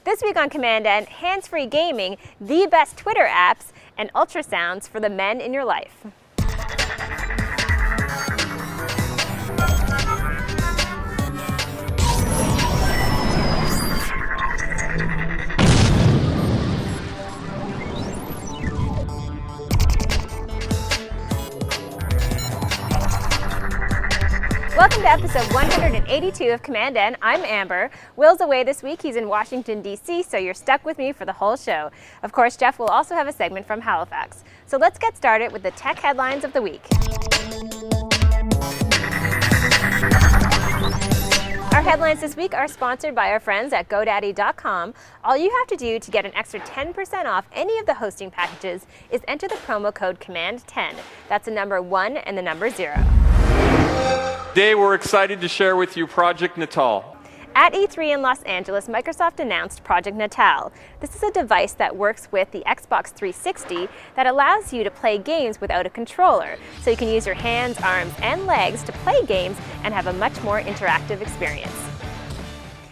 This week on commandN, hands-free gaming, the best Twitter apps, and ultrasounds for the men in your life. Welcome to episode 182 of commandN. I'm Amber. Will's away this week. He's in Washington, D.C., so you're stuck with me for the whole show. Of course, Jeff will also have a segment from Halifax. So let's get started with the tech headlines of the week. Our headlines this week are sponsored by our friends at GoDaddy.com. All you have to do to get an extra 10% off any of the hosting packages is enter the promo code command10. That's the number 1 and the number 0. Today we're excited to share with you Project Natal. At E3 in Los Angeles, Microsoft announced Project Natal. This is a device that works with the Xbox 360 that allows you to play games without a controller. So you can use your hands, arms, and legs to play games and have a much more interactive experience.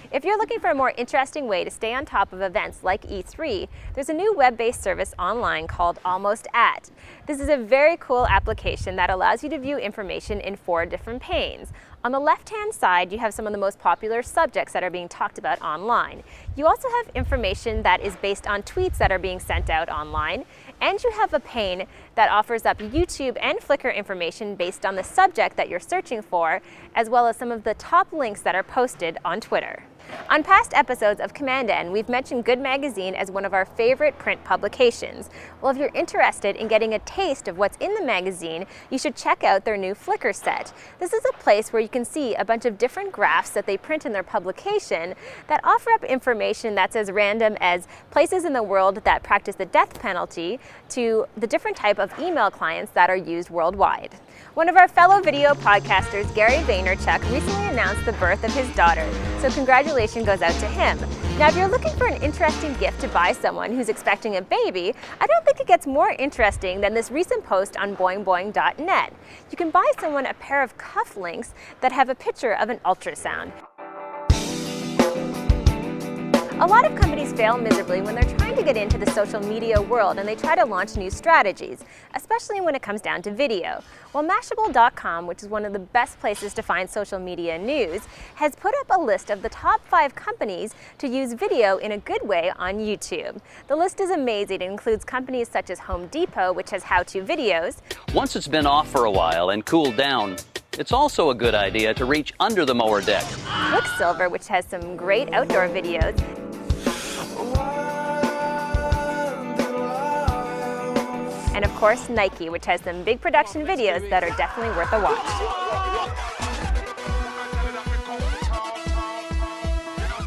If you're looking for a more interesting way to stay on top of events like E3, there's a new web-based service online called almost.at. This is a very cool application that allows you to view information in 4 different panes. On the left-hand side, you have some of the most popular subjects that are being talked about online. You also have information that is based on tweets that are being sent out online, and you have a pane that offers up YouTube and Flickr information based on the subject that you're searching for, as well as some of the top links that are posted on Twitter. On past episodes of commandN, we've mentioned Good Magazine as one of our favorite print publications. Well, if you're interested in getting a taste of what's in the magazine, you should check out their new Flickr set. This is a place where you can see a bunch of different graphs that they print in their publication that offer up information that's as random as places in the world that practice the death penalty to the different type of email clients that are used worldwide. One of our fellow video podcasters, Gary Vaynerchuk, recently announced the birth of his daughter, so congratulations goes out to him. Now, if you're looking for an interesting gift to buy someone who's expecting a baby, I don't think it gets more interesting than this recent post on boingboing.net. You can buy someone a pair of cufflinks that have a picture of an ultrasound. A lot of companies fail miserably when they're trying to get into the social media world and they try to launch new strategies, especially when it comes down to video. Well, Mashable.com, which is one of the best places to find social media news, has put up a list of the top 5 companies to use video in a good way on YouTube. The list is amazing. It includes companies such as Home Depot, which has how-to videos. Once it's been off for a while and cooled down, it's also a good idea to reach under the mower deck. Quicksilver, which has some great outdoor videos. And of course, Nike, which has some big production videos that are definitely worth a watch.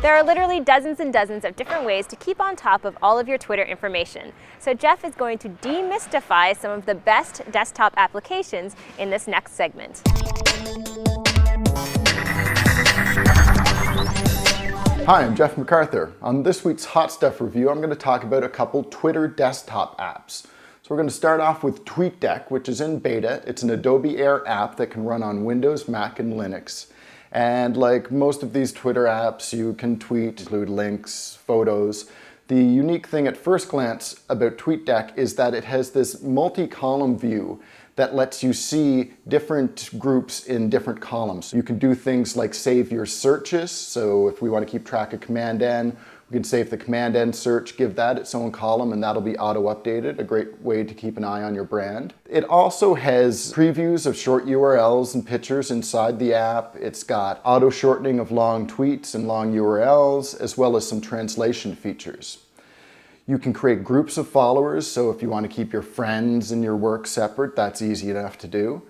There are literally dozens and dozens of different ways to keep on top of all of your Twitter information. So Jeff is going to demystify some of the best desktop applications in this next segment. Hi, I'm Jeff MacArthur. On this week's Hot Stuff review, I'm going to talk about a couple Twitter desktop apps. So we're going to start off with TweetDeck, which is in beta. It's an Adobe Air app that can run on Windows, Mac, and Linux. And like most of these Twitter apps, you can tweet, include links, photos. The unique thing at first glance about TweetDeck is that it has this multi-column view that lets you see different groups in different columns. You can do things like save your searches. So if we want to keep track of commandN, we can save the commandN search, give that its own column, and that'll be auto-updated, a great way to keep an eye on your brand. It also has previews of short URLs and pictures inside the app. It's got auto-shortening of long tweets and long URLs, as well as some translation features. You can create groups of followers, so if you want to keep your friends and your work separate, that's easy enough to do.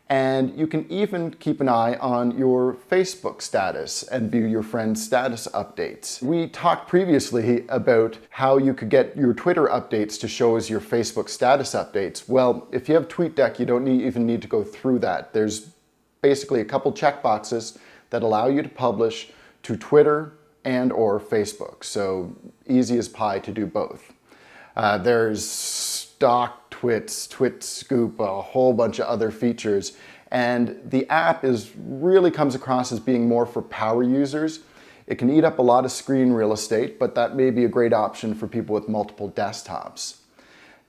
And you can even keep an eye on your Facebook status and view your friends' status updates. We talked previously about how you could get your Twitter updates to show as your Facebook status updates. Well, if you have TweetDeck, you don't even need to go through that. There's basically a couple checkboxes that allow you to publish to Twitter and or Facebook. So easy as pie to do both. There's stock twits, twit scoop, a whole bunch of other features. And the app really comes across as being more for power users. It can eat up a lot of screen real estate, but that may be a great option for people with multiple desktops.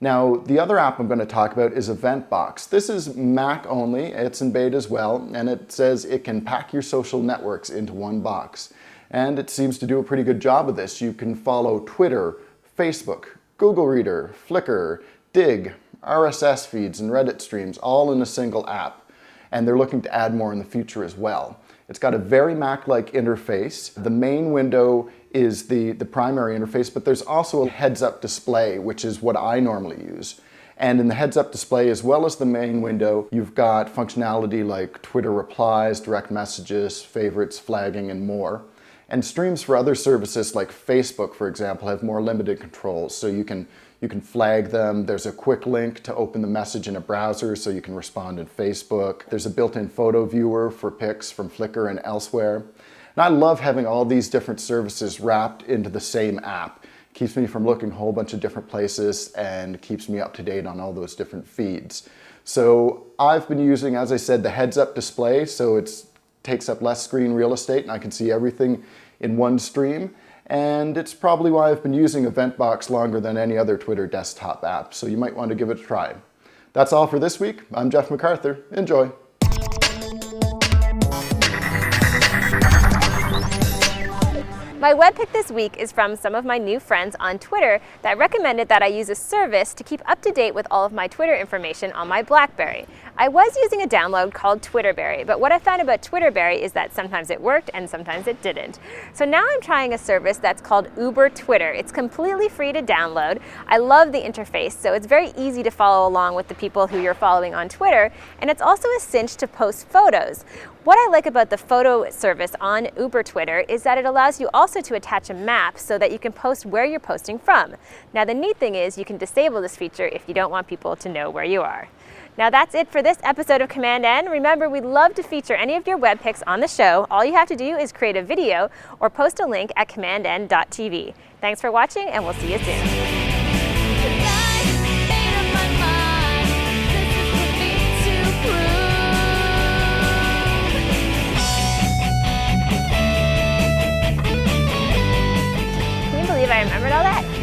Now, the other app I'm going to talk about is Eventbox. This is Mac only, it's in beta as well, and it says it can pack your social networks into one box. And it seems to do a pretty good job of this. You can follow Twitter, Facebook, Google Reader, Flickr, Dig, RSS feeds, and Reddit streams all in a single app. And they're looking to add more in the future as well. It's got a very Mac-like interface. The main window is the primary interface, but there's also a heads-up display, which is what I normally use. And in the heads-up display, as well as the main window, you've got functionality like Twitter replies, direct messages, favorites, flagging, and more. And streams for other services like Facebook, for example, have more limited controls. So you can flag them. There's a quick link to open the message in a browser so you can respond in Facebook. There's a built-in photo viewer for pics from Flickr and elsewhere. And I love having all these different services wrapped into the same app. It keeps me from looking a whole bunch of different places and keeps me up to date on all those different feeds. So I've been using, as I said, the heads-up display, so it takes up less screen real estate and I can see everything in one stream. And it's probably why I've been using Eventbox longer than any other Twitter desktop app, so you might want to give it a try. That's all for this week. I'm Jeff MacArthur. Enjoy. My web pick this week is from some of my new friends on Twitter that recommended that I use a service to keep up to date with all of my Twitter information on my BlackBerry. I was using a download called Twitterberry, but what I found about Twitterberry is that sometimes it worked and sometimes it didn't. So now I'm trying a service that's called Uber Twitter. It's completely free to download. I love the interface, so it's very easy to follow along with the people who you're following on Twitter, and it's also a cinch to post photos. What I like about the photo service on Uber Twitter is that it allows you also to attach a map so that you can post where you're posting from. Now the neat thing is you can disable this feature if you don't want people to know where you are. Now that's it for this episode of commandN. Remember, we'd love to feature any of your web picks on the show. All you have to do is create a video or post a link at commandN.tv. Thanks for watching, and we'll see you soon. I remembered all that.